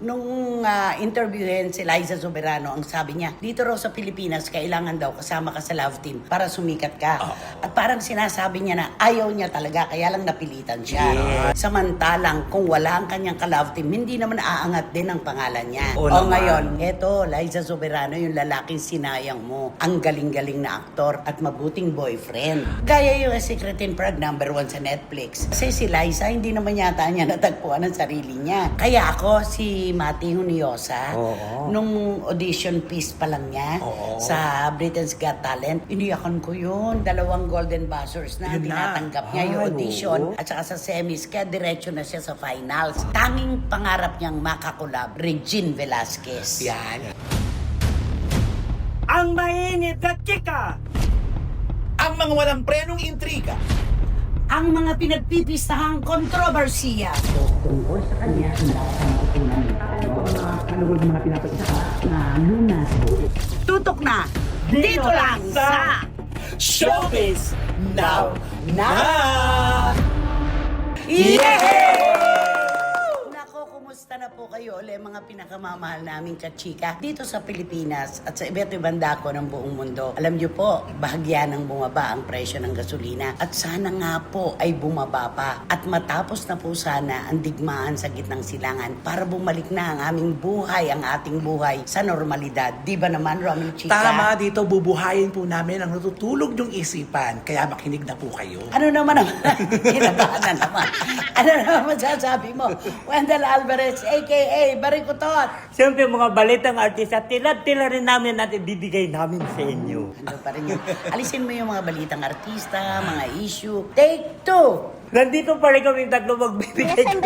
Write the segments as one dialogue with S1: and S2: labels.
S1: Nung interviewin si Liza Soberano, ang sabi niya, dito raw sa Pilipinas, kailangan daw kasama ka sa love team para sumikat ka. At parang sinasabi niya na ayaw niya talaga, kaya lang napilitan siya. Samantalang, kung wala ang kanyang ka-love team, hindi naman aangat din ang pangalan niya. O ngayon, eto, Liza Soberano, yung lalaking sinayang mo. Ang galing-galing na aktor at mabuting boyfriend. Gaya yung Secret in Prague, #1 sa Netflix. Kasi si Liza, hindi naman yata niya natagpuan ang sarili niya. Kaya ako, si Mati Huniosa, nung audition piece pa lang niya sa Britain's Got Talent, iniyakan ko yun. 2 Golden Buzzers na tinatanggap niya yung audition. At saka sa semis, kaya diretso na siya sa finals. Tanging pangarap niyang makakulab, Regine Velasquez.
S2: Yan.
S3: Ang mainit na chika!
S2: Ang mga walang prenong intriga.
S1: Ang mga pinagpipistahang kontrobersiya. Tungkol sa kanya, tutok na dito lang sa
S2: Showbiz Now!
S1: Nako, kumusta na po kayo ulit mga pinakamamahal naming kachika dito sa Pilipinas at sa iba't ibang dako ng buong mundo. Alam niyo po, bahagya ng bumaba ang presyo ng gasolina at sana nga po ay bumaba pa at matapos na po sana ang digmaan sa gitnang silangan para bumalik na ang aming buhay, ang ating buhay sa normalidad. Di ba naman, Romel Chica?
S2: Tama, dito bubuhayin po namin ang natutulog yung isipan. Kaya makinig na po kayo.
S1: Ano naman kinabahan na naman. Ano naman masasabi mo? Wendell Alvarez, a.k.a. Barikutot.
S3: Siyempre mga balitang artista, tila rin namin at ibibigay namin sa inyo.
S1: Ano pa rin yun? Alisin mo yung mga balitang artista, mga issue. Take 2!
S3: Nandito pa rin kami tatlo magbibigay.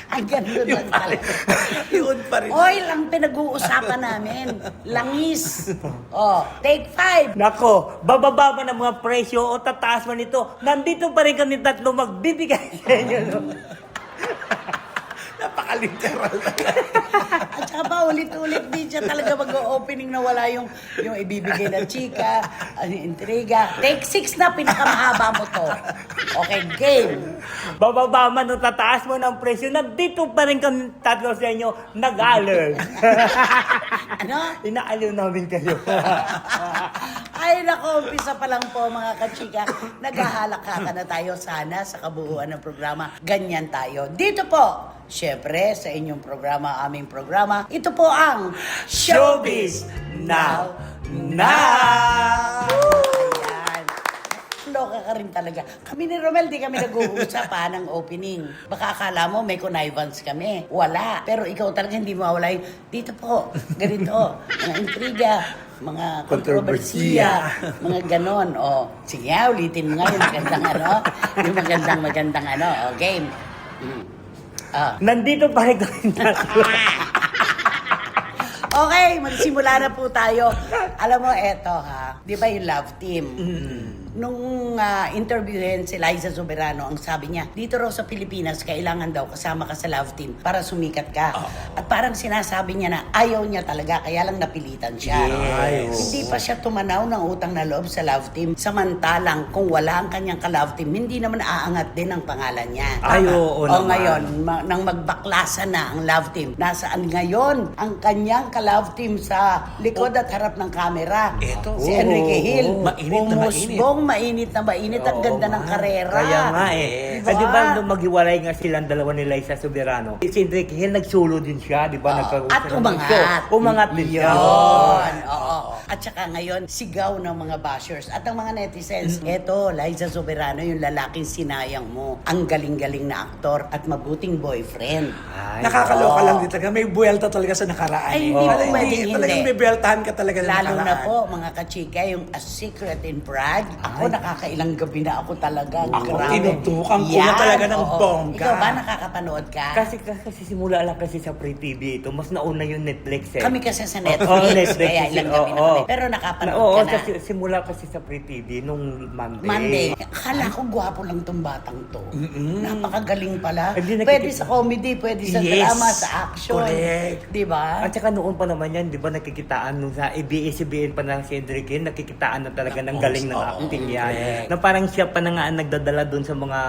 S1: Ang ganda lang talaga.
S2: Yun pa rin.
S1: Oil ang pinag-uusapan namin. Langis. Oh, take 5.
S3: Nako, bababa man ang mga presyo o tataas man ito, nandito pa rin kami tatlo magbibigay sa inyo. No?
S2: Napaka-literal.
S1: At saka pa ulit-ulit din siya talaga mag-opening na wala yung ibibigay na chika, intriga. Take 6 na, pinakamahaba mo to. Okay, game.
S3: Bababa man o tataas man ang presyo, nandito pa rin kami tatlo sa inyo nag-alert.
S1: Ano?
S3: Inaaliw namin kayo.
S1: Ay nako, umpisa pa lang po mga kachika. Naghahalakaka na tayo sana sa kabuuan ng programa. Ganyan tayo. Dito po, syempre sa inyong programa, aming programa, ito po ang
S2: Showbiz Now!
S1: Ayan. Loka ka rin talaga. Kami ni Romel, di kami nag-uusap ng opening. Baka akala mo may connivance kami. Wala. Pero ikaw talaga hindi mawala yung, dito po, ganito, mga intriga, mga kontrobersiya, mga ganon. O, sige nga, ulitin mo nga yung magandang yung magandang game.
S3: Nandito pa rin kami tatlo.
S1: Okay, magsimula na po tayo. Alam mo, eto di ba yung love team? Nung interviewin si Liza Soberano, ang sabi niya, dito raw sa Pilipinas, kailangan daw kasama ka sa love team para sumikat ka. At parang sinasabi niya na ayaw niya talaga, kaya lang napilitan siya. Hindi pa siya tumanaw ng utang na loob sa love team. Samantalang, kung wala ang kanyang ka-love team, hindi naman aangat din ang pangalan niya.
S3: Oo naman.
S1: Ngayon, nang magbaklasan na ang love team, nasaan ngayon ang kanyang ka-love team sa likod at harap ng kamera?
S2: Eto.
S1: Si Enrique Hill.
S2: Mainit na
S1: mainit. Ang ganda ng karera.
S3: Kaya nga eh.
S1: Diba?
S3: Di ba nung maghiwalay nga silang dalawa ni Liza Soberano, si Enrique Hill nagsulo din siya, di ba?
S1: At umangat.
S3: Umangat din siya.
S1: Yun. Oo. At saka ngayon, sigaw ng mga bashers at ng mga netizens. Eto, Liza Soberano, yung lalaking sinayang mo. Ang galing-galing na aktor at mabuting boyfriend.
S3: Ay,
S2: Nakakaloka lang dito. May buwelta talaga sa nakaraan.
S1: Ay, hindi po pwedeng hindi.
S2: Talagang may buweltahan ka talaga na
S1: Lalo
S2: nakaraan.
S1: na po, mga kachika, yung A Secret in Prague. Ako, nakakailang gabi na ako talaga.
S2: Ako,
S1: Grabe.
S2: tinutukan ko na talaga ng
S1: oo.
S2: bongga.
S1: Ikaw ba nakakapanood ka?
S3: Kasi simula lang kasi sa Free TV ito, mas nauna yung Netflix eh.
S1: Kami kasi sa Netflix,
S3: Oo, Netflix.
S1: kaya ilang gabi na
S3: Oo.
S1: Pero nakapanood
S3: Oo,
S1: ka na.
S3: kasi simula kasi sa Free TV nung Monday.
S1: Monday. Akala ko gwapo lang tong batang to. Napakagaling pala.
S3: Hindi
S1: Pwede
S3: nakikita-
S1: sa comedy, pwede sa
S2: Yes.
S1: drama, sa action.
S2: Correct.
S1: Di ba?
S3: At saka noon pa naman yan, di ba nakikitaan nung sa ABS-CBN pa na si Enrique, nakikitaan na talaga ng galing ng acting yan.
S2: correct.
S3: Na parang siya pa na nga ang nagdadala doon sa mga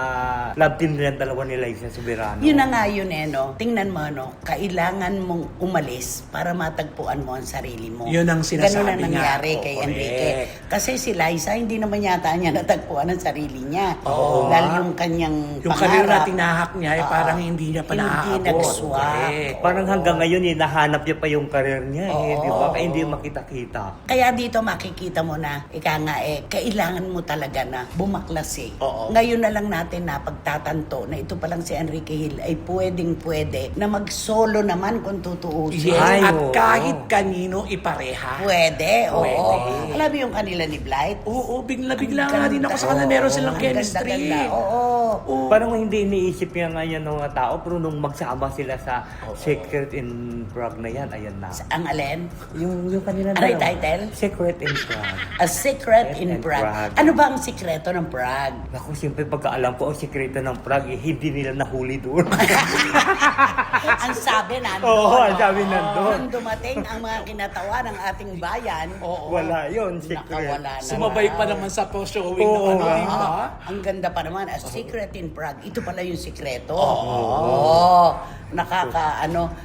S3: love team nila dalawa ni Liza Soberano.
S1: Yun na nga yun no. Tingnan mo, no. Kailangan mong umalis para matagpuan mo ang sarili mo.
S2: Yun ang sinasabi
S1: Ganun ang
S2: nga.
S1: nangyari
S2: Oo,
S1: kay
S2: correct.
S1: Enrique. Kasi si Liza, hindi naman yata niya natagpuan ang sarili niya.
S2: Oo.
S1: Dahil yung kanyang
S2: Yung kanila
S1: pangarap.
S2: tinahak niya, parang hindi niya pa
S1: Hindi
S2: naaabot.
S1: nag-swak.
S2: Correct.
S3: Parang hanggang ngayon, nahanap niya pa yung career niya,
S1: Oo.
S3: di ba? Kaya hindi makita-kita.
S1: Kaya dito makikita mo na, kailangan mo talaga na bumaklas eh.
S2: Oo.
S1: Ngayon na lang natin na pagtatanto na ito palang si Enrique Hill ay pwedeng-pwede na mag-solo naman kung tutuusin.
S2: Yes,
S3: Ay,
S2: at
S3: oo.
S2: kahit kanino ipareha.
S1: Pwede, oo.
S2: Pwede.
S1: Alam mo yung kanila ni Blight?
S2: Oo, bigla-bigla
S1: Ang
S2: nga din ako sa kanila. Meron silang
S1: Ang
S2: chemistry.
S1: ganda-ganda, oo.
S2: Oo.
S3: Parang hindi iniisip niya nga yan ng mga tao, pero nung magsama sila sa Secret in Prague na yan, ayan na.
S1: Ang alin?
S3: Yung kanila
S1: Ano yung title?
S3: Secret in Prague.
S1: A Secret in
S3: In
S1: Prague.
S3: Prague.
S1: Ano ba ang sikreto ng Prague?
S3: Naku, siyempre pagkaalam ko, ang sekreto ng Prague, hindi nila nahuli doon.
S1: Ang sabi nandun.
S3: Oo, ang sabi nandun.
S1: Nung dumating ang mga kinatawa ng ating bayan,
S3: Wala yun, secret.
S1: nakawala na.
S2: Sumabay pa naman sa showing
S3: Oo,
S2: ng ano,
S3: nga.
S2: di ba?
S1: Ang ganda pa naman, A Secret in Prague. Ito pala yung sikreto. Oo.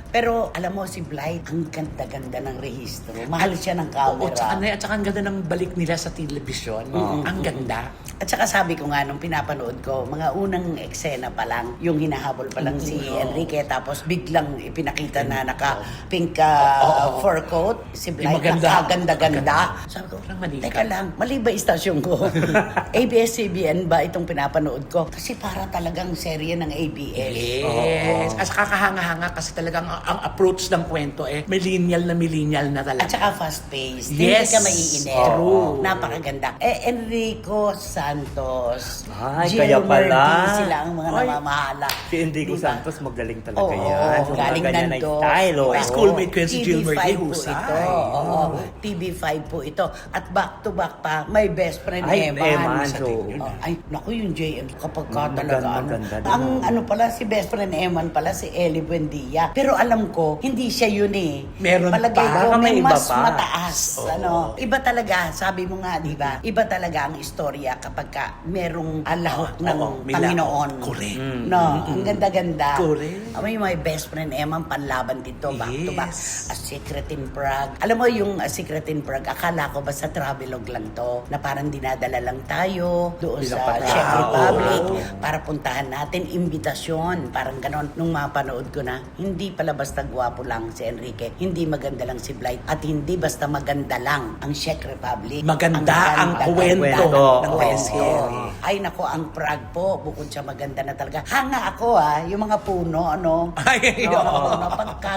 S1: Pero alam mo si Blight, ang ganda-ganda ng rehistro. Mahal siya ng
S2: Oo,
S1: camera.
S2: at saka ang ganda ng balik nila sa telebisyon. Ang ganda.
S1: At saka sabi ko nga nung pinapanood ko, mga unang eksena pa lang, yung hinahabol pa lang si Enrique, tapos biglang ipinakita na naka-pink fur coat, si Blight,
S2: Yung maganda.
S1: nakaganda-ganda. Sabi ko,
S2: Parang mali ka.
S1: teka lang, mali ba istasyon ko? ABS-CBN ba itong pinapanood ko? Kasi para talagang serye ng ABS.
S2: Yes. At saka kahanga-hanga kasi talagang ang approach ng kwento millennial na
S1: At
S2: talaga.
S1: saka fast-paced.
S2: Yes.
S1: Hindi ka maiinip.
S2: True.
S1: Napakaganda. Enrico Santos.
S3: Ay,
S1: Gilmer
S3: kaya pala.
S1: D. Sila ang mga
S2: Ay.
S1: namamahala.
S3: Si Enrico
S1: Diba?
S3: Santos, magaling talaga
S1: Oo,
S3: yan. So,
S1: galing
S3: mga ganyan na
S1: nando.
S3: style, oo.
S2: Ay, schoolmate ko yan si
S1: TV5
S2: Gilmer D.
S1: po
S2: Husay.
S1: ito. Oo, TV5 po ito. At back-to-back pa, may best friend
S3: Ay,
S1: Eman.
S3: Eman,
S1: Sa
S3: so-
S1: TV. Ay, naku, yung JM, kapag ka
S3: Maganda,
S1: talaga,
S3: maganda din.
S1: ang ano pala, si best friend Eman pala, si Ellie Buendia. Pero alam ko, hindi siya yun eh.
S2: Meron
S1: Palagay
S2: pa.
S1: ko,
S3: Baka may
S1: may
S3: iba
S1: mas
S3: pa.
S1: mataas. Iba talaga, sabi mo nga, di ba? Iba talaga ang istorya kapag ka merong alahok ng
S2: may
S1: Panginoon.
S2: lahok. Correct.
S1: No, ang ganda-ganda.
S2: Correct.
S1: May my best friend Eman, panlaban dito, back to back.
S2: Yes.
S1: A Secret in Prague. Alam mo yung A Secret in Prague, akala ko basta travelog lang to, na parang dinadala lang tayo doon sa
S3: Pinapatao.
S1: Czech Republic para puntahan natin, imbitasyon, parang ganon. Nung mapanood ko na, hindi pala basta gwapo lang si Enrique, hindi maganda lang si Blight, at hindi basta maganda lang ang Czech Republic.
S2: Maganda ang
S1: ganda-
S2: kwento
S3: ng
S1: Oo.
S2: teleserye.
S1: Ay nako, ang Prague po, bukod sa maganda na talaga. Hanga ako yung mga puno,
S2: Ay,
S1: Oo,
S2: oo.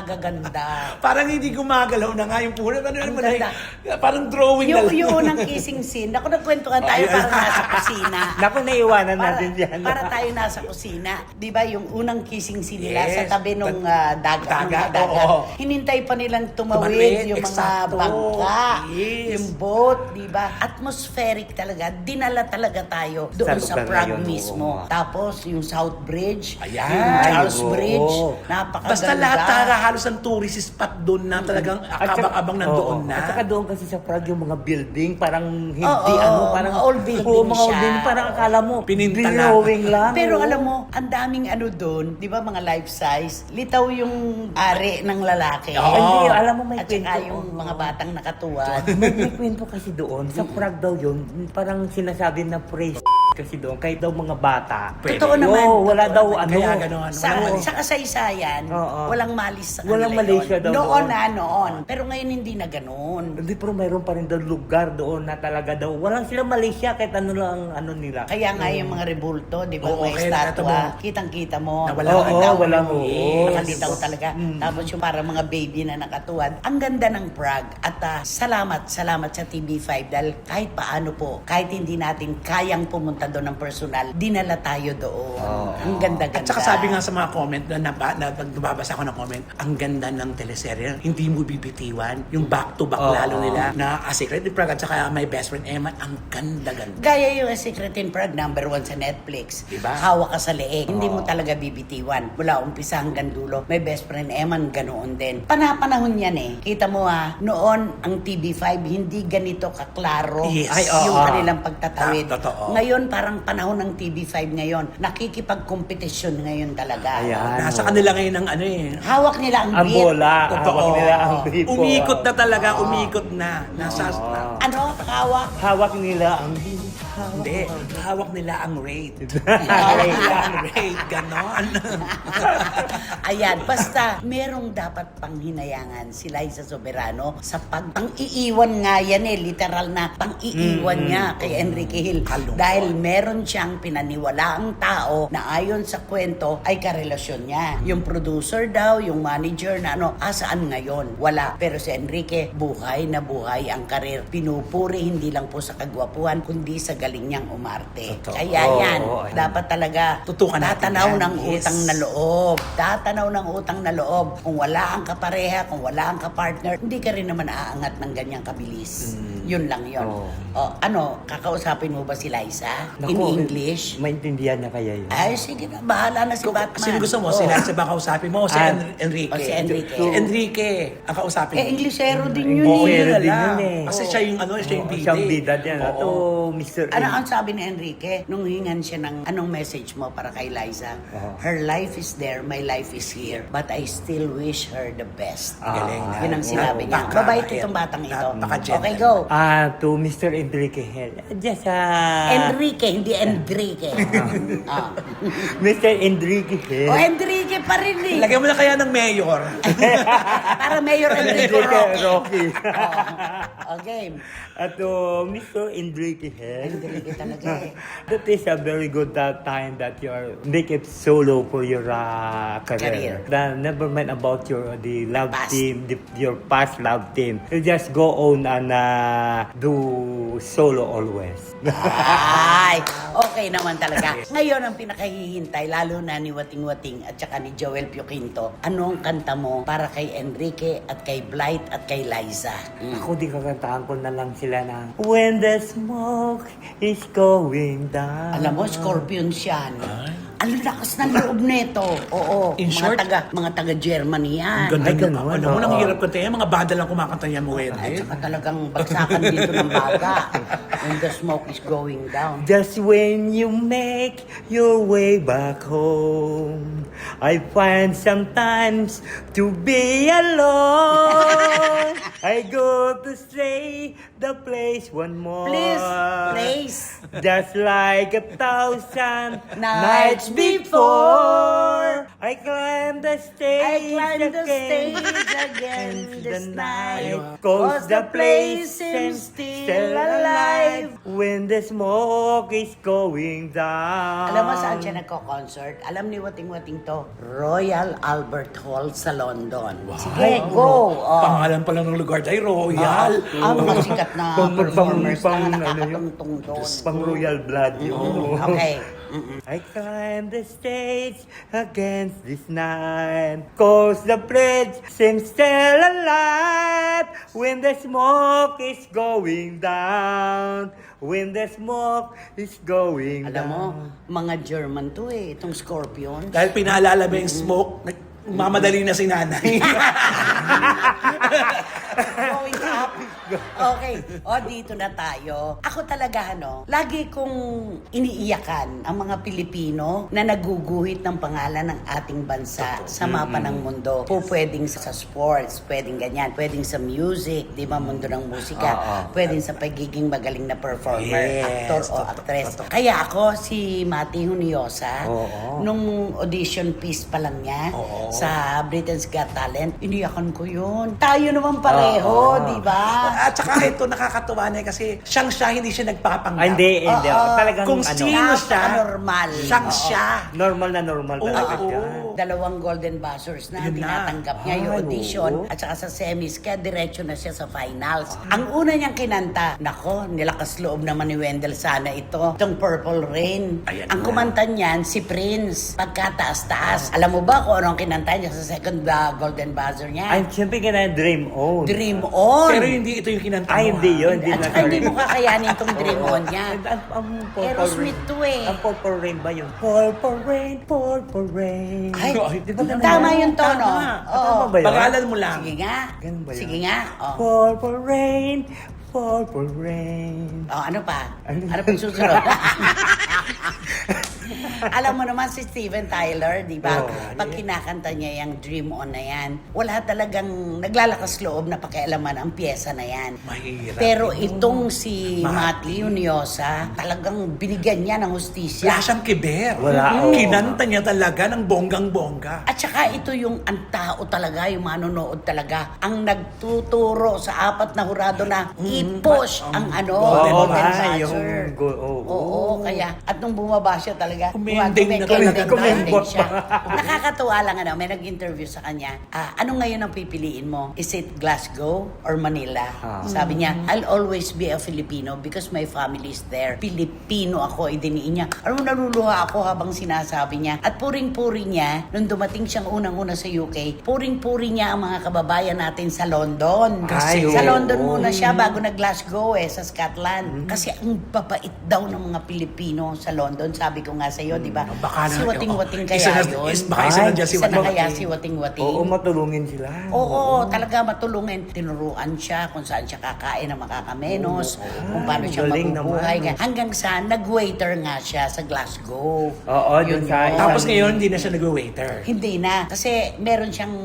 S1: pagkagaganda.
S2: Parang hindi gumagalaw na nga yung puro.
S1: Ang ganda.
S2: Parang drawing na lang.
S1: Yung unang kissing scene, ako nagkwentuhan tayo
S2: Ay,
S1: parang nasa kusina.
S3: Naku, naiwanan natin yan.
S1: Para tayo nasa kusina. Di ba yung unang kissing scene nila
S2: Yes.
S1: sa tabi nung dagat.
S2: Dagat,
S1: dagat.
S2: oo.
S1: Hinintay pa nilang
S2: Tumawid,
S1: tumawid yung mga
S2: eksakto.
S1: bangka.
S2: Yes.
S1: Yung boat, di ba? Atmospheric talaga. Dinala talaga tayo doon
S3: Sa
S1: sa,
S3: lugar na
S1: Prague
S3: yun,
S1: mismo.
S3: oo.
S1: Tapos yung South Bridge,
S2: Ayan.
S1: yung Charles
S3: Ay, oo.
S1: Bridge, napakaganda.
S2: Basta lahat halos ang tourist spot doon na talagang akabang-abang nandoon na.
S3: At saka doon kasi sa Prague yung mga building, parang hindi
S1: Oo,
S3: parang
S1: mga old building
S3: Oo, mga old
S1: siya.
S3: building, parang akala mo,
S2: Pininta na.
S3: drawing lang.
S1: Pero
S3: oo.
S1: alam mo, ang daming ano doon, di ba mga life size, litaw yung ari ng lalaki.
S2: Oo.
S3: Hindi, alam mo may
S1: At saka
S3: kwento.
S1: yung mga batang nakatuwad.
S3: may kwento kasi doon, sa Prague daw yun, parang sinasabi na praise kasi doon, kahit daw mga bata.
S2: Pwede.
S1: Totoo naman.
S3: Oo, wala daw
S1: Totoo
S3: ano.
S2: Kaya gano'n.
S1: Sa kasaysayan,
S3: Oo.
S1: walang malis sa kanila
S3: Walang Malaysia
S1: yun.
S3: daw
S1: Noon
S3: doon.
S1: noon. Pero ngayon hindi na ganoon.
S3: Hindi, pero mayroon pa rin daw lugar doon na talaga daw. Walang sila Malaysia kahit ano lang ano nila.
S1: Kaya nga yung mga rebulto, di ba,
S2: Oo,
S1: may
S2: kaya
S1: estatwa,
S2: nakita
S1: kitang-kita mo.
S2: Na wala
S3: Oo,
S1: Nakataw.
S3: walang oo.
S1: Nakalitaw talaga. Tapos yung parang mga baby na nakatuwad. Ang ganda ng Prague. At salamat sa TV5 dahil kahit paano po, kahit hindi natin kayang pumunta pumunta doon ng personal, dinala tayo doon. Ang ganda-ganda.
S2: At saka sabi nga sa mga comment na nababasa ko ng comment, ang ganda ng teleserye, hindi mo bibitiwan. Yung back-to-back lalo nila na A Secret in Prague at saka My Best Friend Emma, ang ganda-ganda.
S1: Gaya yung A Secret in Prague, #1 sa Netflix.
S2: Diba?
S1: Hawak ka sa leeg. Hindi mo talaga bibitiwan. Mula umpisa hanggang dulo. My Best Friend Eman, ganoon din. Panahon yan eh. Kita mo noon ang TV5, hindi ganito kaklaro
S2: Yes.
S1: yung kanilang pagtatawid.
S2: Totoo.
S1: Ngayon, parang panahon ng TV5 ngayon. Nakikipag-kompetisyon ngayon talaga.
S3: Ayan.
S2: Nasa kanila ngayon ang
S1: Hawak nila ang
S3: Ang
S1: beat.
S3: bola.
S2: Totoo.
S3: Hawak nila ang gripo.
S2: Umikot na talaga, umikot na. Nasa,
S1: Ano? Hawak?
S3: Hawak nila ang
S2: hindi, hawak nila ang rate. Hawak nila ang rate, ganon.
S1: Ayan, basta merong dapat panghinayangan si Liza Soberano sa pang-iiwan nga yan literal na pang-iiwan niya kay Enrique Hill.
S2: Kalungkot.
S1: Dahil meron siyang pinaniwalaang tao na ayon sa kwento ay karelasyon niya. Yung producer daw, yung manager na saan ngayon? Wala. Pero si Enrique, buhay na buhay ang karir. Pinupuri hindi lang po sa kagwapuhan, kundi sa galing niyang umarte.
S2: Totoo.
S1: Kaya yan, dapat talaga
S2: Tutukan natin
S1: tatanaw
S2: yan.
S1: ng
S2: Yes.
S1: utang na loob. Tatanaw ng utang na loob. Kung wala ang kapareha, kung wala ang kapartner, hindi ka rin naman aangat ng ganyang kabilis. Yun lang yun. Kakausapin mo ba si Liza? In
S3: Naku,
S1: English?
S3: Maintindihan niya kaya yun.
S1: Ay, sige na. Bahala na si Batman.
S2: Sino gusto mo?
S1: Oh.
S2: Sila sa ba kausapin mo o si Enrique?
S1: O si Enrique.
S2: Si Enrique ang kausapin mo.
S1: Englishero din yun
S2: Oo,
S1: eh.
S2: yun na
S3: din
S2: lang.
S3: yun eh.
S2: Kasi siya yung siya yung bida.
S3: Siyang bida niya.
S2: Oo.
S3: Mr.
S1: Ano ang sabi ni Enrique nung hingan siya ng anong message mo para kay Liza? Her life is there, my life is here, but I still wish her the best.
S2: Galing na.
S1: Yun ang sinabi niya.
S2: Napaka-
S1: Mabait itong batang ito.
S2: napaka-gentle.
S1: Okay, go.
S3: To Mr. Enrique Hill. Just
S1: Enrique, hindi Enrique.
S3: Mr. Enrique Hill.
S1: O Enrique pa rin eh.
S2: Lagyan mo na kaya ng mayor.
S1: Para Mayor Enrique Roque.
S3: Rocky.
S1: Okay.
S3: At Mr. Enrique Hill.
S1: Enrique talaga eh.
S3: That is a very good time that you are make it solo for your career. Never mind about the love
S1: Past.
S3: team, your past love team. You just go on and do solo always.
S1: Ay, okay naman talaga. Ngayon ang pinakahihintay, lalo na ni Wating Wating at saka ni Joel Pioquinto, ano ang kanta mo para kay Enrique at kay Blight at kay Liza?
S3: Ako di kakantahan ko na lang sila na When the smoke is going down.
S1: Alam mo, Scorpions yan. Ang lakas ng loob nito. Oo.
S2: In short,
S1: mga taga-Germany yan.
S2: Ganda
S3: Ay,
S2: niya.
S3: ganun.
S2: Alam mo,
S3: Oo.
S2: nang hirap kanta yan. Mga banda lang kumakanta niya mo,
S1: At
S2: Wendy.
S1: saka talagang bagsakan dito ng baga. When the smoke is going down.
S3: Just when you make your way back home, I find sometimes to be alone. I go to stay the place one more.
S1: Please.
S3: Just like 1,000
S1: Nights
S3: before, I climb the stage
S1: again this night.
S3: Cause the place seems still alive when the smoke is going down.
S1: Alam mo saan siya nagko-concert? Alam ni Wating-Wating to? Royal Albert Hall sa London. Sige, go! Oh.
S2: Pangalan pa lang ng lugar ay Royal.
S1: Ang mga sikat na performers na nakakatungtong doon.
S3: Pang royal blood yun.
S1: Okay.
S3: I climb the stage against this night, cause the bridge seems still alive when the smoke is going down. When the smoke is going
S1: Alam mo,
S3: down.
S1: mga German to itong Scorpions.
S2: Dahil pinaalala mo yung smoke, mamadali na si nanay.
S1: Going up. Okay. Dito na tayo. Ako talaga, lagi kong iniiyakan ang mga Pilipino na naguguhit ng pangalan ng ating bansa sa mapa ng mundo. Pwedeng sa sports, pwedeng ganyan, pwedeng sa music, di ba, mundo ng musika, pwedeng sa pagiging magaling na performer,
S2: Yes,
S1: actor o actress. Kaya ako, si Mati Huniosa, nung audition piece pa lang niya, sa Britain's Got Talent. Iniyakan ko yun. Tayo naman pareho, di ba?
S2: At saka ito nakakatuwa na kasi siya, hindi siya nagpapanggap.
S3: Hindi. Talagang
S2: Kung sino siya,
S1: normal.
S2: siya.
S3: Normal na normal talaga
S2: Oo.
S3: siya.
S1: 2 golden buzzers na
S2: Yun na.
S1: tinatanggap niya yung
S3: Ay,
S1: audition
S3: oo.
S1: at saka sa semis, kaya diretso na siya sa finals. Ang una niyang kinanta, nako, nilakas loob naman ni Wendell sana itong Purple Rain.
S2: Ayan
S1: Ang
S2: na.
S1: kumanta niyan, si Prince, pagkataas-taas. Alam mo ba kung anong kinanta niya sa second golden buzzer niya?
S3: Ay, siyempre kaya Dream On.
S1: Dream On.
S2: Pero hindi ito yung kinanta mo.
S3: Ay, hindi yun.
S1: At saka hindi mo kakayanin itong Dream On niya.
S3: Ang Purple
S1: Aerosmith
S3: Rain.
S1: to eh.
S3: Ang Purple Rain ba yun? Purple Rain, Purple Rain.
S1: Ay,
S3: di ba ganun
S1: tama
S3: yun?
S1: yung tono.
S2: Tama.
S1: Oo.
S3: Tama ba yun?
S2: Pag-aaral mo lang.
S1: Sige nga.
S3: Ganun ba yun?
S1: Sige nga. Oh.
S3: Purple Rain, Purple Rain.
S1: Oh, ano pa?
S3: Ano?
S1: Ano pa yung susunod? Alam mo naman si Steven Tyler, di ba?
S3: Oo.
S1: Pag kinakanta niya yung Dream On na yan, wala talagang naglalakas loob na pakialaman ang pyesa na yan.
S2: Mahirap.
S1: Pero itong si
S2: Mati.
S1: Mati Uniosa, talagang binigyan niya ng
S2: Wala
S1: hustisya.
S2: siyang kiber.
S3: Wala, oo.
S2: Kinanta niya talaga ng bonggang-bongga.
S1: At saka ito yung ang tao talaga, yung manonood talaga, ang nagtuturo sa 4 na hurado na i-push ang
S2: Golden
S1: golden
S2: buzzer.
S1: buzzer.
S3: Oo.
S1: Oo, kaya at nung bumaba siya talaga,
S2: Kumending na talaga.
S3: Kumembot
S1: siya. Nakakatuwa lang may nag-interview sa kanya. Ano ngayon ang pipiliin mo? Is it Glasgow or Manila? Sabi niya, I'll always be a Filipino because my family is there. Pilipino ako, idiniin niya. Ano naluluha ako habang sinasabi niya. At puring-puri niya, nung dumating siyang unang-una sa UK, puring-puri niya ang mga kababayan natin sa London.
S2: Kasi,
S1: Sa
S3: oo.
S1: London muna siya bago nag-Glasgow sa Scotland. Kasi ang babait daw ng mga Pilipino sa London. Sabi ko nga sa iyo, di ba?
S2: Baka na-
S1: Si Wating-Wating kaya
S2: isa na-
S1: yun.
S2: baka isa na dyan si
S1: Isa na
S2: Wating-Wating.
S1: kaya si Wating-Wating.
S3: Oo, matulungin sila.
S1: Oo, talaga matulungin. Tinuruan siya kung saan siya kakain ng makakamenos, kung paano siya
S3: galing
S1: mabubuhay.
S3: naman.
S1: Hanggang sa nag-waiter nga siya sa Glasgow.
S3: Oo, dun sa-
S1: yun.
S2: Tapos ngayon, hindi na siya nag-waiter.
S1: Hindi na. Kasi meron siyang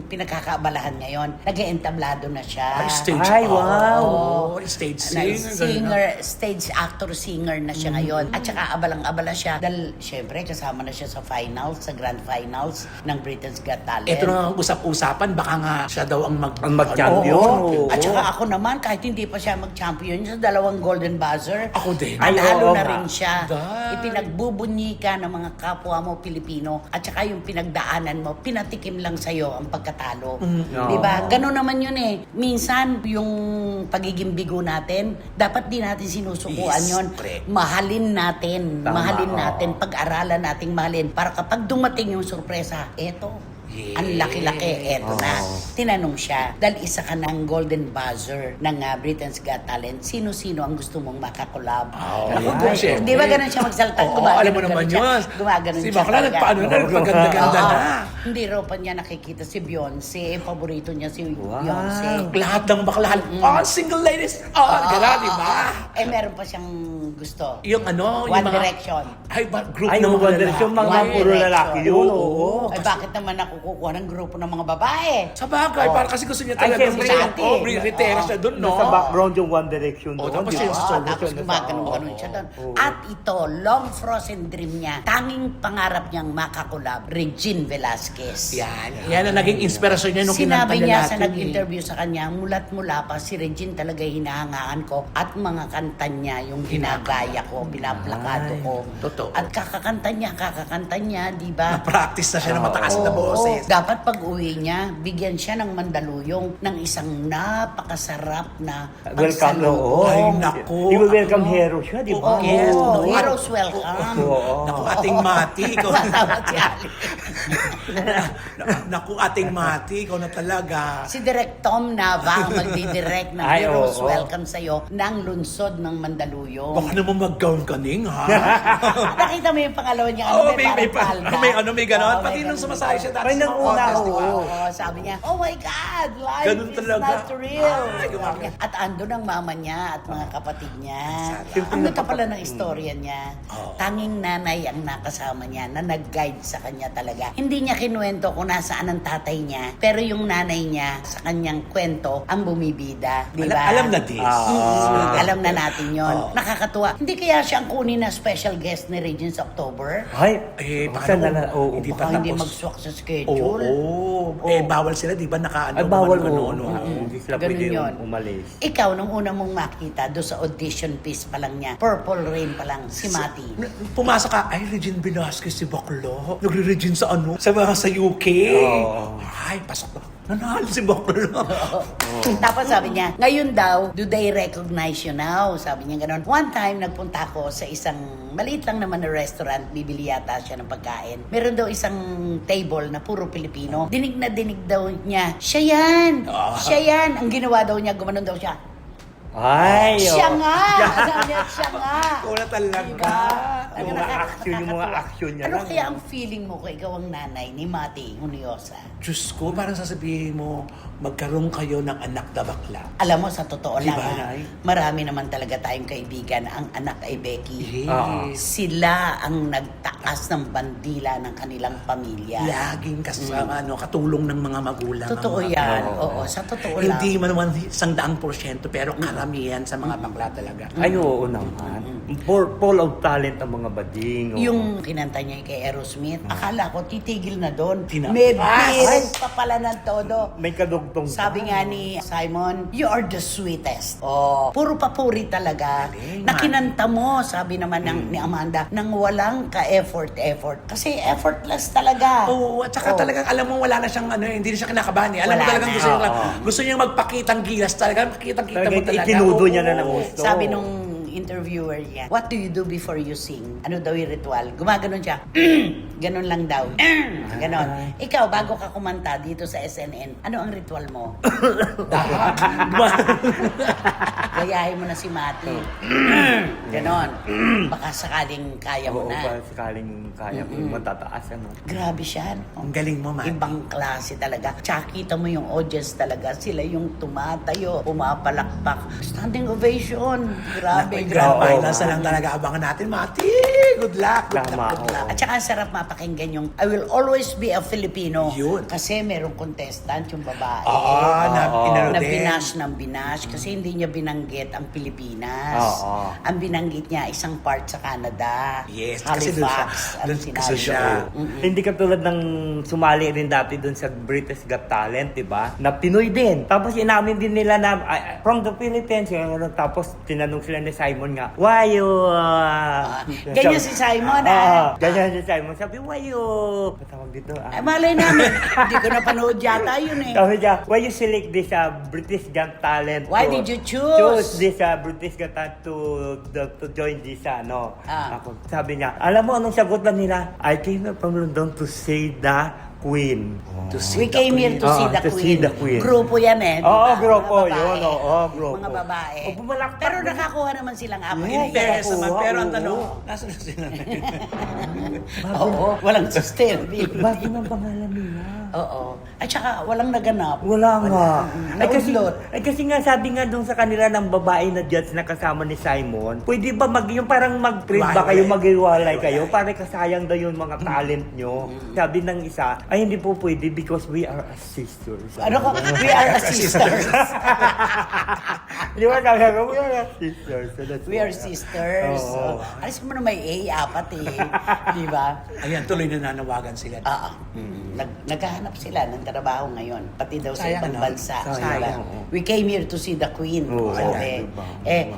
S1: pinagkakaabalahan ngayon. Nag-eentablado na siya.
S2: Stage.
S3: Ay, wow.
S2: Oo, stage singer.
S1: Stage actor, singer na siya ngayon. At saka abalang-abala siya. Dahil, syempre, kasama na siya sa finals, sa grand finals ng Britain's Got Talent.
S2: Ito na ang usap-usapan, baka nga siya daw ang
S3: mag-champion.
S1: Oo.
S3: Oo.
S1: At saka ako naman, kahit hindi pa siya mag-champion sa 2 golden buzzer,
S2: Ako din.
S3: Ay,
S1: Nanalo
S3: oo
S1: na
S3: nga.
S1: rin siya.
S2: Dahil.
S1: Ipinagbubunyi ka ng mga kapwa mo Pilipino at saka yung pinagdaanan mo, pinatikim lang sa'yo ang pagkatalo. Di ba? Ganun naman yun eh. Minsan, yung pagiging bigo natin, dapat di natin sinusukuan
S2: Yes,
S1: yun.
S2: correct.
S1: Mahalin natin.
S3: Tama,
S1: Mahalin
S3: oo.
S1: natin. Pag-aralan nating mahalin. Para kapag dumating yung sorpresa, eto.
S2: Yes.
S1: Ang laki-laki, eto na.
S3: Oo.
S1: Tinanong siya, dahil isa ka ng golden buzzer ng Britain's Got Talent, sino-sino ang gusto mong makakolab?
S2: Oo,
S1: Naku,
S2: yun, syempre.
S1: di ba ganun siya magsalita?
S2: Oo, alam mo naman yun.
S1: Gumaganon
S2: Si
S1: siya.
S2: Bakla,
S1: talaga.
S2: nagpaano na, nagpaganda-ganda
S1: Oo.
S2: na.
S1: Hindi raw pa niya nakikita si Beyonce. Paborito niya si
S3: Wow.
S1: Beyonce.
S2: Lahat ng bakla, single ladies, gala, di ba?
S1: Meron pa siyang gusto.
S2: Yung ano,
S1: One
S2: yung mga...
S1: Direction.
S2: Ay, group
S3: Ay,
S2: ng
S3: yung
S2: mga
S3: One Direction,
S2: lalaki.
S3: mga
S1: One
S3: puro lalaki
S1: Direction.
S3: yun. Oo.
S1: Ay, bakit naman ako kukuha ng grupo ng mga babae?
S2: Sa bagay,
S1: Oo.
S2: para kasi gusto niya
S3: Ay,
S2: talaga
S3: syempre,
S2: retire siya doon, no?
S3: Nasa background yung One Direction
S2: Oo,
S3: doon.
S2: tapos
S3: di ba?
S2: yung
S1: Oo,
S2: solo
S1: tapos
S2: siya.
S1: gumaganon siya doon.
S3: Oo.
S1: At ito, long frozen dream niya, tanging pangarap niyang makakulab, Regine Velasquez.
S2: Yan ang naging inspirasyon niya nung kinanta
S1: Sinabi
S2: niya
S1: niya sa
S2: natin.
S1: nag-interview sa kanya, mula't mula pa si Regine talaga hinahangaan ko at mga kanta niya yung ginagaya ko, binaplakado ko.
S2: Totoo.
S1: At kakakanta niya, di ba?
S2: Na-practice na siya ng mataas na
S1: Oo.
S2: boses.
S1: Dapat pag uwi niya, bigyan siya ng mandaluyong ng isang napakasarap na
S3: Welcome, oo.
S2: Ay,
S1: pagsalubong.
S2: naku.
S3: Di ba welcome hero siya, di ba?
S2: Oo, yes.
S1: Oo,
S2: No,
S1: heroes welcome.
S3: Oo.
S2: Naku, ating Mati. Ikaw,
S1: Tama si Ali.
S2: naku, ating Mati. Ikaw na talaga.
S1: Si Direk Tom Nava ang magdidirect ng
S3: Ay,
S1: Heroes
S3: oo.
S1: Welcome sa'yo ng lungsod ng Mandaluyong.
S2: Baka naman mag-gown ka ning, ha?
S1: Nakita mo yung pangalawa niya,
S2: Oo,
S1: may parang palda.
S2: may ganon.
S1: Oo,
S2: Pati
S1: may
S2: nung
S1: ganon.
S2: sumasaya siya dati
S3: May
S2: sa
S3: nanguna,
S2: contest, di ba?
S3: oo.
S1: sabi niya, oh my God, life
S2: Ganun
S1: is
S2: talaga.
S1: not real.
S2: Ay,
S1: Sabi niya. At andun ang mama niya at mga kapatid niya.
S2: sarap.
S1: Ang ganda pala ng istorya niya.
S2: Oo.
S1: Tanging nanay ang nakasama niya na nag-guide sa kanya talaga. Hindi niya kinuwento kung nasaan ang tatay niya, pero yung nanay niya sa kanyang kwento ang bumibida. Di ba?
S2: Alam na this.
S1: Alam na natin yon.
S2: Oo.
S1: Nakakatuwa. Hindi kaya siya ang kunin na special guest ni Regine sa October?
S3: Ay,
S2: Paano
S3: saan na, oo,
S2: hindi
S1: Baka
S2: pa
S1: hindi
S2: tapos?
S1: mag-swak sa
S2: Oo.
S1: schedule.
S2: Bawal sila, di ba?
S3: Ay, bawal mo.
S2: ano.
S3: Hindi sila
S1: Ganun
S3: pwede
S1: yun.
S3: umalis.
S1: Ikaw, nung una mong makita doon sa audition piece pa lang niya, Purple Rain pa lang, si Mati.
S2: Pumasok ka, ay, Regine Velasquez si Baklo. Nagre-Regine sa ano? Sa UK.
S3: Oo.
S2: Ay, pasok na. Nanalo si Baklo.
S1: Tapos sabi niya, ngayon daw, do they recognize you now? Sabi niya ganun. One time, nagpunta ako sa isang maliit lang naman na restaurant, bibili yata siya ng pagkain. Meron daw isang table na puro Pilipino. Dinig na dinig daw niya, siya yan! Siya yan! Ang ginawa daw niya, gumanon daw siya.
S3: Ay,
S1: Siya
S3: oo.
S1: nga! Sabi niya, siya nga!
S2: Wala talaga.
S1: Diba?
S3: Yung mga action, yung mga action niya
S1: Ano
S3: lang,
S1: kaya
S3: no?
S1: ang feeling mo kung ikaw ang nanay ni Mati Uniosa?
S2: Diyos ko, parang sasabihin mo, magkaroon kayo ng anak na bakla.
S1: Alam mo, sa totoo lang,
S2: Diba,
S1: ha,
S2: Nay?
S1: marami naman talaga tayong kaibigan. Ang anak ay Becky.
S2: Yes.
S1: Sila ang nagtaas ng bandila ng kanilang pamilya.
S2: Laging kasama, katulong ng mga magulang.
S1: Totoo
S2: ang mga
S1: yan.
S2: bakla.
S1: Oo, sa totoo lang.
S2: Hindi man naman 100%, pero karamihan sa mga bakla talaga.
S3: Ay, oo naman. Full of talent ang mga bading. oo.
S1: Yung kinanta niya kay Aerosmith, akala ko titigil na doon.
S2: Tina-
S1: May
S2: Ay!
S1: bills pa pala ng todo.
S3: May kadugtong.
S1: Sabi nga ni Simon, you are the sweetest. Oh, puro papuri talaga.
S2: Galing,
S1: Na kinanta mo, sabi naman ni Amanda, nang walang ka-effort. Kasi effortless talaga.
S2: Oo, at saka talagang alam mo wala na siyang hindi na siya kinakabahan. Alam mo
S1: Wala
S2: talagang
S1: na.
S2: gusto niya magpakitang gilas talaga. Makitang-kita mo
S3: Talagang
S2: talaga.
S3: itinudo
S2: Oo.
S3: niya na ng gusto.
S1: Sabi nung interviewer niya, what do you do before you sing? Ano daw yung ritual? Gumaganon siya. Ganon lang daw. Ganon. Ikaw, bago ka kumanta dito sa SNN, ano ang ritual mo? Gayahin mo na si Mati. Ganon. Baka sakaling kaya mo
S3: Oo,
S1: na.
S3: pa sakaling kaya ko matataas, ano.
S1: Grabe siya. No?
S2: Ang galing mo, Mati.
S1: Ibang klase talaga. Tsaka kita mo yung audience talaga. Sila yung tumatayo, pumapalakpak. Standing ovation. Grabe,
S2: Grand
S1: grabe.
S2: finals na lang talaga abangan natin, Mati. Good luck. Good
S3: Tama,
S2: luck. Good luck.
S3: oo.
S1: At saka ang sarap mapakinggan yung I will always be a Filipino.
S2: Yun.
S1: Kasi merong contestant, yung babae.
S2: Na inano
S1: na
S2: din.
S1: binash ng binash kasi hindi niya binanggit ang Pilipinas.
S3: Oo.
S1: Ang binanggit niya isang part sa Canada.
S2: Yes, kasi doon siya.
S1: Halifax. Ang
S2: Doon
S1: sinabi
S2: kasi siya.
S1: ko.
S3: Hindi katulad ng sumali rin dati doon sa British Got Talent, di ba? Na Pinoy din. Tapos inamin din nila na from the Philippines. Tapos tinanong sila ni Simon nga, why you...
S1: Ganyan si Simon,
S3: Ganyan si Simon. Sabi, why you... Patawag dito,
S1: Ay, malay namin. Hindi ko napanood yata yun eh.
S3: Sabi niya, why you select this British Got Talent?
S1: Why
S3: to-
S1: did you choose?
S3: this British Got Talent to join this, ano?
S1: Ah.
S3: Ako, sabi niya, alam mo anong sagot lang nila? I came from London to say the Queen.
S2: To see
S1: We
S2: the
S1: came here to
S3: Queen.
S1: see the
S3: To
S1: Queen.
S3: see the Queen.
S1: Grupo yan eh. di
S3: Oo,
S1: ba?
S3: grupo
S1: Mga babae.
S3: yun. Oo, grupo.
S1: Mga babae.
S3: O, bumalakpak
S1: Pero
S3: din.
S1: nakakuha naman silang apat.
S3: Yes,
S2: Yes, naman.
S3: Oo,
S2: Pero ang
S3: oo.
S2: tanong, nasa na sila?
S1: Oo, walang sustainability.
S3: Bago ng pangalan nila.
S1: Oo. At saka walang naganap.
S3: Wala nga.
S1: Naudlot.
S3: Kasi nga sabi nga doon sa kanila ng babae na judge na kasama ni Simon, pwede ba yung parang mag-trade ba kayo, maghiwalay kayo? Para kasayang daw yung mga talent nyo. Sabi ng isa, ay hindi po pwede because we are a sisters.
S1: Ano ko? We are a sisters.
S3: Di ba sabi ko, we are a sisters. So that's
S1: We are
S3: why.
S1: sisters.
S3: Oo.
S1: Alis mo na may A, apat eh. Di ba?
S2: Ayan, tuloy na nanawagan sila.
S1: Oo. Naghahanap sila ng trabaho ngayon. Pati daw sa
S2: Sayang,
S1: ibang
S2: no?
S1: bansa.
S3: Sayang,
S1: Diba?
S3: oo.
S1: We came here to see the Queen.
S3: Oo,
S1: sabi.
S3: ayan, diba?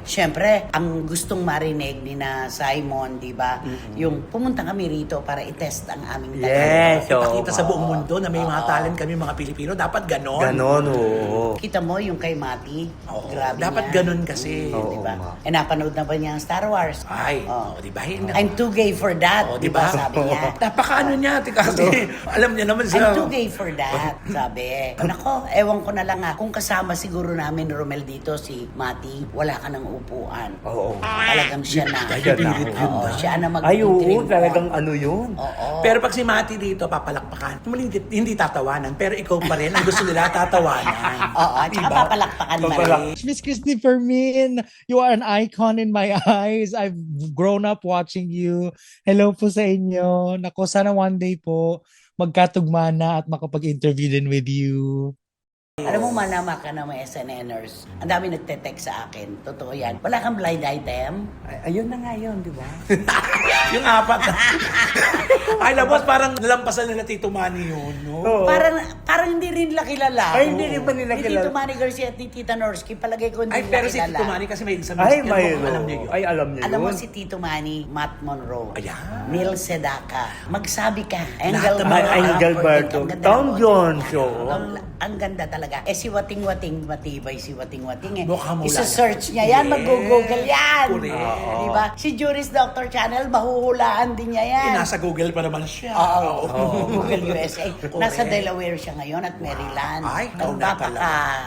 S1: Syempre, ang gustong marinig ni na Simon, di ba? Yung pumunta kami rito para i-test ang aming
S3: Yes, oo.
S2: Ipakita sa buong mundo na may mga talent kami mga Pilipino. Dapat ganon.
S3: Ganon, oo.
S1: Kita mo yung kay Mati?
S2: Oo,
S1: Grabe
S2: dapat
S1: niya.
S2: ganon kasi.
S3: Oo.
S1: Di ba?
S3: nga.
S1: Napanood na ba niya ang Star Wars?
S2: Ay,
S1: Oo.
S2: di ba?
S1: I'm too gay for that.
S2: Oh,
S1: di ba? Sabi niya.
S2: Napaka ano niya, kasi alam niya naman
S1: I'm
S2: siya.
S1: too gay day for that, sabi. Nako, ewan ko na lang kung kasama siguro namin Romel dito si Mati, wala ka ng upuan.
S3: Oo.
S1: Talagang siya na.
S3: Siya na.
S1: Oo, siya na
S3: Ay, oo,
S1: mag-trim
S3: talagang ano yun.
S1: Oo.
S2: Pero pag si Mati dito, papalakpakan. Hindi tatawanan, pero ikaw pa rin ang gusto nila tatawanan.
S1: Oo, at saka
S2: Diba?
S1: papalakpakan ba
S3: Papalak-
S1: rin?
S4: Miss Christy Fermin, you are an icon in my eyes. I've grown up watching you. Hello po sa inyo. Nako, sana one day po magkatugma na at makapag-interview din with you.
S1: Alam mo, manama ka na mga SNNers. Ang dami nagte-text sa akin. Totoo yan. Wala kang blind item?
S3: Ayun na nga yun, di ba?
S2: Yung apat. Ay, labas parang nalampasan nila Tito Manny yun, no?
S3: Oo.
S1: Parang hindi rin nila kilala.
S3: Ay, hindi rin ba nila
S1: Ni
S3: kilala?
S1: Tito Manny Garcia at ni Tita Norsky, palagay ko hindi
S2: Ay,
S1: nila
S2: pero si
S1: kilala.
S2: Tito Manny kasi may sa
S3: Ay,
S2: Miss
S3: may
S2: alam niyo yun.
S3: Ay, alam niyo
S1: Alam mo
S3: yun.
S1: si Tito Manny, Matt Monroe,
S2: Ayan.
S1: Neil Sedaka, magsabi ka,
S2: Lahat
S1: Angel
S2: naman,
S3: Engelberto. Tom Jones, oo.
S1: Ang ganda talaga. Si Wating-Wating, matibay si Wating-Wating eh.
S2: Mukhang mula
S1: Isa-search
S2: yan.
S1: niya yan,
S2: Yes.
S1: mag-google yan.
S2: Correct.
S1: Diba? Si Juris Doctor Channel, mahuhulaan din niya yan.
S2: Nasa Google pa naman siya.
S1: Oo, Google USA. Nasa Delaware siya ngayon at Maryland.
S2: Ay, ikaw na pala.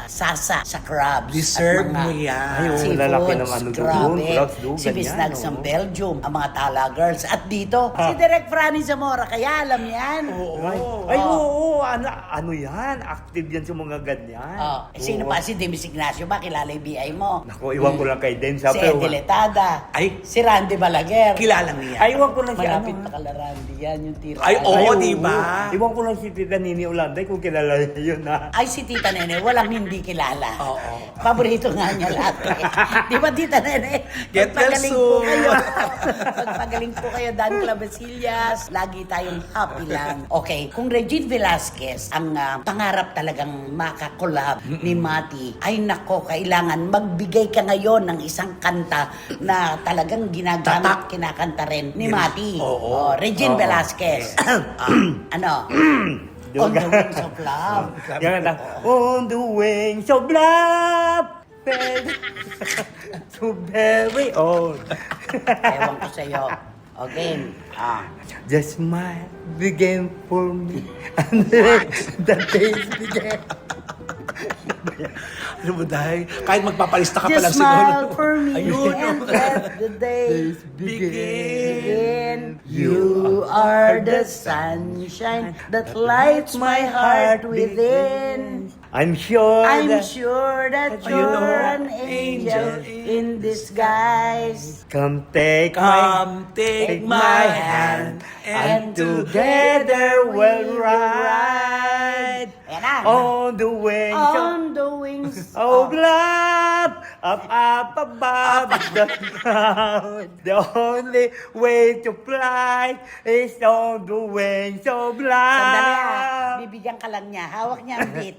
S1: Sasa sa crabs.
S2: Deserve
S1: at mga
S2: mo yan.
S3: Ay, oo,
S1: seafoods,
S3: lalaki ng ano doon,
S1: grabe.
S3: crabs doon,
S1: Si
S3: ganyan,
S1: Bisnag sa
S3: oo.
S1: Belgium, ang mga Tala Girls. At dito, si Direk Franny Zamora. Kaya alam yan.
S2: Oo.
S3: Ay, oo, ano yan? Active yan sa mga ganyan.
S1: Sino
S3: Oo.
S1: pa? Si Demis Ignacio ba? Kilala yung BI mo?
S3: Naku, iwan ko lang kay Den.
S1: Si Eddie Letada.
S2: Ay.
S1: Si Randy Balaguer.
S2: Kilala niya.
S3: Ay, iwan ko lang si
S1: Malapit
S3: ano.
S1: na kala Randy yan, yung tira.
S2: Ay, oo.
S3: Ay,
S2: di ba?
S3: Iwan ko lang si Tita Nini Ulanday kung kilala niya yun na.
S1: Ay, si Tita Nene, walang hindi kilala.
S2: Oo.
S1: Paborito nga niya lahat. Di ba, Tita Nene?
S2: Get well
S1: Magpagaling po
S2: soon.
S1: kayo. Magpagaling po kayo, Dan Clavesillas. Lagi tayong happy lang. Okay, kung Regine Velasquez ang pangarap talagang makakolab ni Mati, ay nako, kailangan magbigay ka ngayon ng isang kanta na talagang ginagamit,
S2: Tatak.
S1: kinakanta rin ni Mati.
S2: Oo.
S1: Regine
S3: Oo.
S1: Velasquez. Ano? On the Wings of Love.
S3: Yan na. On the wings of love. So very old.
S1: Ewan ko sa'yo. Okay.
S3: Just smile began for me. And the days began.
S2: Ano mo dahil? Kahit magpapalista ka pa lang
S1: Just
S2: siguro.
S1: smile for me
S2: Ayun.
S1: and let the days
S2: begin.
S1: begin. You are the sunshine that lights my heart within.
S3: I'm sure
S1: I'm
S3: that
S1: sure that
S2: you
S1: you're
S2: are
S1: an angel in disguise.
S3: come take
S2: Come take my hand
S3: and together we'll ride
S1: Ayan na.
S3: on the wings of
S1: On the wings
S3: of love, up above the clouds. The only way to fly is on the wings of
S1: Sandali
S3: love.
S1: bibigyan ka lang niya. Hawak niya ang beat.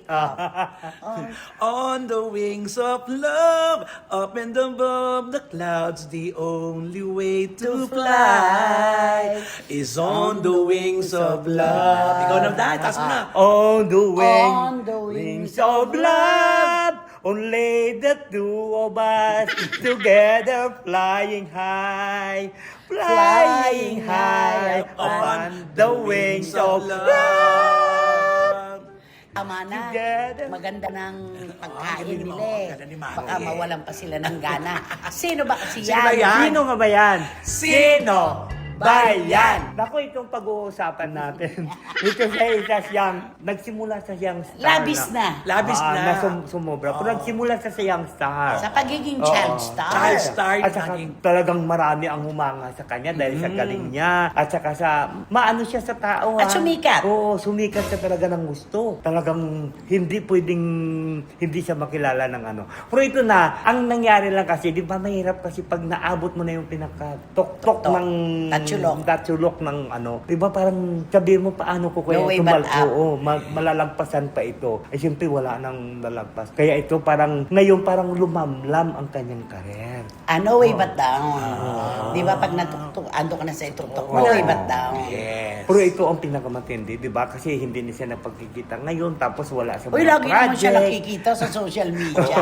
S2: On the wings of love, up and above the clouds, the only way to fly is on the wings of love. Ikaw na dahil, taas mo na.
S3: On the
S1: On the
S3: wings of love, only the two of us together flying high on the wings of love.
S1: Tama na.
S3: Together.
S1: Maganda ng pagkain
S2: galing mo.
S1: nila eh.
S2: Ganda ni Mami.
S1: Baka mawalan pa sila ng gana. Sino ba kasi
S2: Sino ba yan?
S3: Sino nga ba yan?
S2: Sino
S3: ba yan? Naku, itong pag-uusapan natin. Ito siya isa siyang, nagsimula sa siyang star
S1: Labis na.
S2: Labis na.
S3: sumobra. Pero nagsimula sa siyang star.
S1: Sa pagiging
S3: Oo.
S1: child star.
S2: Child star.
S3: At saka talagang marami ang humanga sa kanya dahil sa galing niya. At saka sa, maano siya sa tao.
S1: At
S3: ha?
S1: sumikat.
S3: Oo, sumikat siya talaga ng gusto. Talagang hindi pwedeng hindi siya makilala ng ano. Pero ito na, ang nangyari lang kasi, di ba mahirap kasi pag naabot mo na yung pinaka-tok-tok
S1: Tok-tok.
S3: ng
S1: Tatsulok
S3: ng ano. Di ba parang sabihin mo paano ko kaya
S1: No way but up.
S3: Oo, malalagpasan pa ito. Eh siyempre wala nang lalagpas. Kaya ito parang, ngayon parang lumamlam ang kanyang karir.
S1: No way but down. Di ba pag natuktok, ando ka na sa ituktok, no way but down.
S2: Yes. Yes.
S3: Pero ito ang pinakamatindi, di ba? Kasi hindi na siya napagkikita ngayon, tapos wala sa
S1: Uy,
S3: mga
S1: lagi naman siya
S3: project.
S1: nakikita sa social media.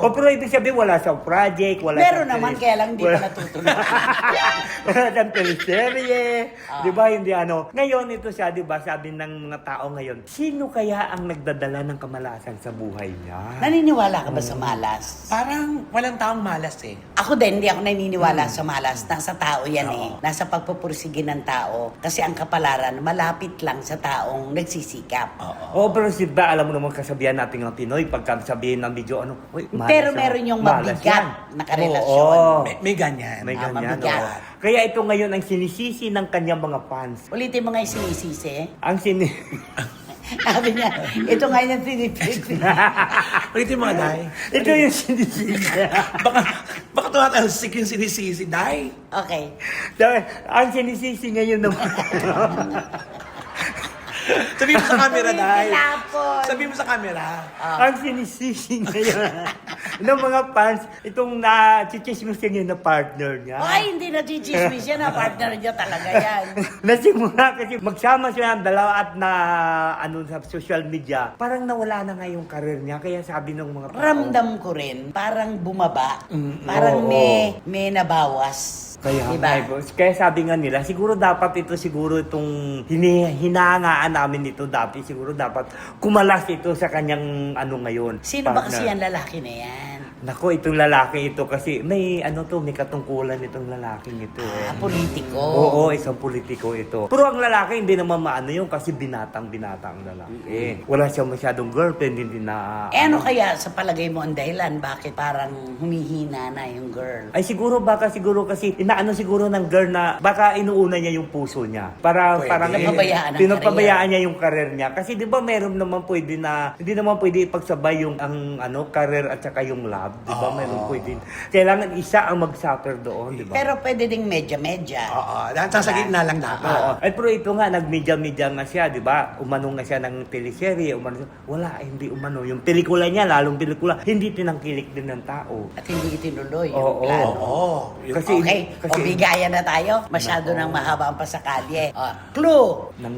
S3: O pero ibig sabihin, wala sa project, wala
S1: Meron
S3: sa
S1: naman, kaya lang hindi pa natutunan.
S3: wala sa teleserye, di ba? Hindi ano. Ngayon, ito siya, di ba? Sabi ng mga tao ngayon, sino kaya ang nagdadala ng kamalasan sa buhay niya?
S1: Naniniwala ka ba sa malas?
S2: Parang walang taong malas eh.
S1: Ako din, hindi ako naniniwala sa malas. Nasa tao yan eh. Nasa pagpupursige ng tao. Kasi ang kapalaran, malapit lang sa taong nagsisikap.
S3: Oo, pero ba, alam mo naman kasabihan natin ng Pinoy, pagka sabihin ng video, ano, uy, malas
S1: Pero
S3: yan.
S1: meron yung
S3: Malas
S1: mabigat
S3: yan.
S1: na karelasyon.
S3: Oo.
S2: May ganyan.
S3: May
S1: Ah,
S3: ganyan,
S1: mabigat.
S3: oo. Kaya ito ngayon ang sinisisi ng kanyang mga fans.
S1: Ulitin mo nga yung sinisisi.
S3: Ang
S1: Sabi niya, ito nga yung sinipig.
S2: Ulitin mo nga, Day.
S3: ito yung sinisisi.
S2: Baka tumatalsik yung sinisisi, Day.
S1: Okay.
S3: Ang sinisisi ngayon ng
S2: Sabi mo sa camera, Day.
S1: Kilapon.
S2: Sabi mo sa camera.
S3: ang sinisisi ngayon ng mga fans, itong na-chichismis ngayon na partner niya.
S1: Ay, hindi na chichismis yan. Partner niya talaga yan.
S3: Nasimula kasi magsama sila ng dalawa at na ano sa social media. Parang nawala na nga yung career niya. Kaya sabi ng mga tao,
S1: Ramdam ko rin, parang bumaba. Parang
S3: Oo.
S1: may nabawas.
S3: Kaya,
S1: Diba?
S3: kaya sabi nga nila, siguro dapat ito, siguro itong hinahangaan namin ito dati, siguro dapat kumalas ito sa kanyang ano ngayon.
S1: Sino ba
S3: partner.
S1: kasi ang lalaki na yan?
S3: Nako, itong lalaki ito kasi may ano to, may katungkulan itong lalaking ito eh.
S1: Politiko.
S3: Oo, isang politiko ito. Pero ang lalaki hindi naman maano yun kasi binatang-binata ang lalaki. Wala siya masyadong girlfriend, hindi na...
S1: Ano kaya sa palagay mo ang dahilan? Bakit parang humihina na yung girl?
S3: Ay siguro kasi inaano siguro ng girl na baka inuuna niya yung puso niya.
S2: Pwede.
S3: Parang
S1: Pinapabayaan ang
S3: pinapabayaan niya yung career niya. Kasi 'di ba meron naman pwede na hindi naman pwede ipagsabay yung ang career at saka yung love, 'di ba? Meron pwede. Kailangan isa ang mag-suffer doon, 'di ba?
S1: Pero pwede ding medya-medya.
S2: Oo. Dahil sa gitna lang dapat.
S3: Oo. Ay, pero ito nga, nag-media-media nga siya, di ba? Umano nga siya ng teleserye, wala, hindi umano. Yung pelikula niya, lalong pelikula, hindi tinangkilik din ng tao.
S1: At hindi itinuloy yung
S3: Oo.
S1: plano.
S2: Oo.
S3: Kasi,
S1: Okay, o bigayan na tayo. Masyado nang mahaba ang pasakalye. Clue!
S3: ng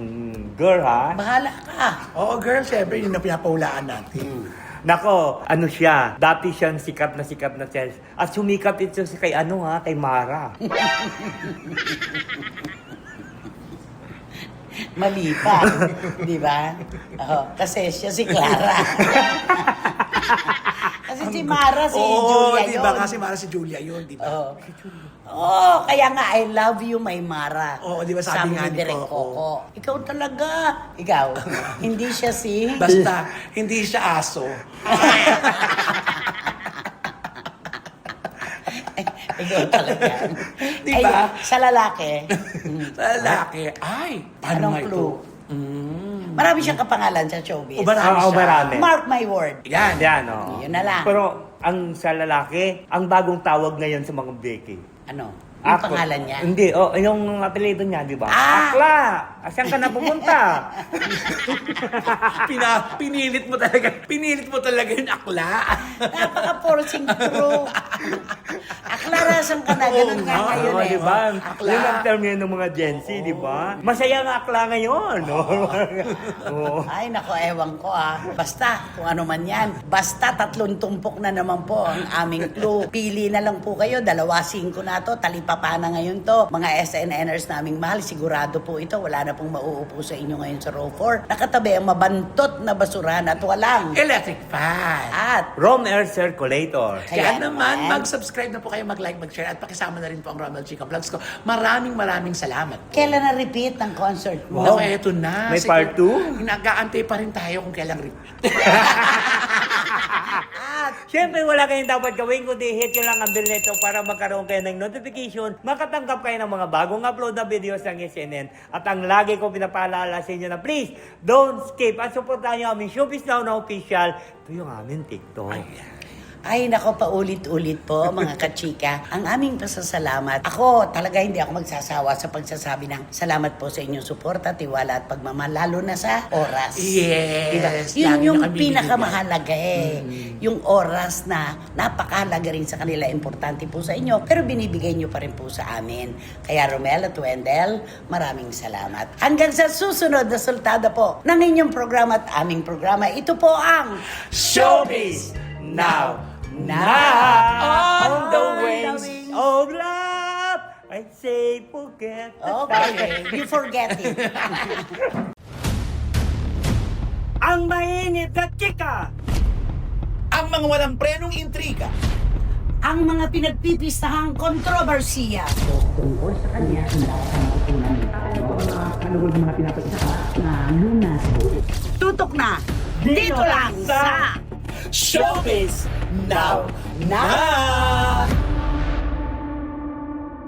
S3: girl, ha?
S1: Bahala ka.
S2: Oo, girl, syempre, yun na pinapahulaan natin.
S3: Nako, ano siya, dati siyang sikat na sales. At sumikat ito si kay kay Mara.
S1: Mali pa. Di ba? Kasi siya si Clara. Kasi si Mara, si
S2: Oo,
S1: Julia
S2: di
S1: yun.
S2: ba? Kasi Mara si Julia yun, di ba?
S1: Kaya nga, I love you, my Mara.
S2: Oo, di ba sabi nga
S1: ni
S2: ni
S1: Direk
S2: Coco?
S1: Coco. Ikaw talaga. Ikaw. Hindi siya si...
S2: Basta, hindi siya aso.
S1: Ikaw talaga.
S2: Di ba?
S1: Ay, sa lalaki.
S2: Sa lalaki, ay, paano
S1: Anong
S2: nga ito?
S1: clue? Marami siyang kapangalan sa showbiz.
S2: O marami
S3: Oo,
S2: siya.
S3: marami.
S1: Mark my word.
S2: Yan.
S3: Yan, oh.
S1: Yun na lang.
S3: Pero, ang sa lalaki, ang bagong tawag ngayon sa mga Becky.
S1: Ano? Yung pangalan niya.
S3: Hindi, yung apelido niya, di ba?
S1: Ah!
S3: Akla! Asan ka na pupunta?
S2: Pinilit mo talaga yung akla.
S1: Napaka-forcing through. Aklarasan ka na. Ganun nga
S2: Oo,
S1: ngayon
S3: Oo,
S1: eh.
S3: di ba?
S2: Akla.
S3: Yun ang term ngayon ng mga Gen Z, di ba? Masaya ang akla ngayon. no? Oo.
S1: Ay, nako, ewan ko Basta, kung ano man yan. Basta, 3 tumpok na naman po ang aming clue. Pili na lang po kayo. 2-5 na to. Talipapa na ngayon to. Mga SNNers naming mahal, sigurado po ito. Wala na pong mauupo sa inyo ngayon sa row 4. Nakatabi ang mabantot na basurahan at walang.
S2: Electric fan.
S1: At,
S3: Roam Air Circulator.
S2: Kaya
S1: Kaya
S2: naman,
S1: naman.
S2: mag-subscribe na po kayo, mag-like, mag-share, at pakisama na rin po ang Romel Chica Vlogs ko. Maraming salamat po.
S1: kailan na repeat ng concert mo?
S2: No, eto na.
S3: May
S2: Siguro,
S3: part two?
S2: Nag-aantay pa rin tayo kung kailang repeat.
S3: Siyempre, wala kayong dapat gawin kundi hit nyo lang ang bell nito para magkaroon kayo ng notification, makatanggap kayo ng mga bagong upload na videos ng SNN. At ang lagi ko pinapaalala sa inyo na please, don't skip at supportahan nyo aming Showbiz Now na official. Ito yung aming TikTok.
S1: Ay, nako, paulit-ulit po, mga kachika. Ang aming pasasalamat. Ako, talaga hindi ako magsasawa sa pagsasabi ng salamat po sa inyong suporta, tiwala at pagmamahal, lalo na sa oras.
S2: Yes,
S1: Yun
S2: lagi
S1: yung
S2: na kami
S1: pinakamahalaga Yung oras na napakahalaga rin sa kanila, importante po sa inyo, pero binibigay nyo pa rin po sa amin. Kaya Romel at Wendell, maraming salamat. Hanggang sa susunod na sultada po ng inyong programa at aming programa, ito po ang
S2: Showbiz Now!
S3: On the wings of love, I say forget the
S1: Okay, you forget it.
S3: Ang mainit na chika,
S2: Ang mga walang prenong intriga.
S1: Ang mga pinagpipistahang kontrobersiya. Tungkol sa kanya, tutok na dito lang sa
S2: Showbiz Now!